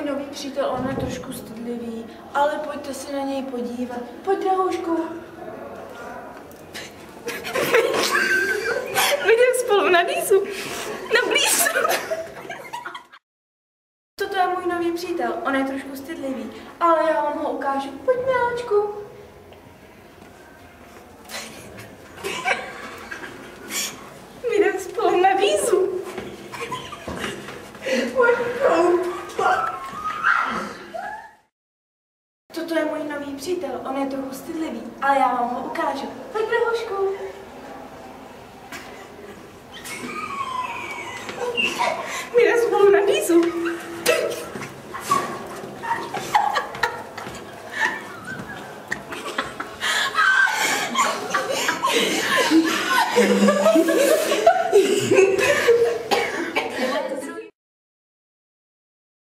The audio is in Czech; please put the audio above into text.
můj nový přítel, on je trošku stydlivý, ale pojďte se na něj podívat. Pojď, drahoušku. Jdeme spolu na Lízu. Na Blízu. Toto je můj nový přítel, on je trošku stydlivý, ale já vám ho ukážu. Pojď, miláčku. Jdeme spolu na Lízu. Toto je můj nový přítel, on je trochu stydlivý, ale já vám ho ukážu. Pojď, drahošku. My jdeme spolu na Lízu.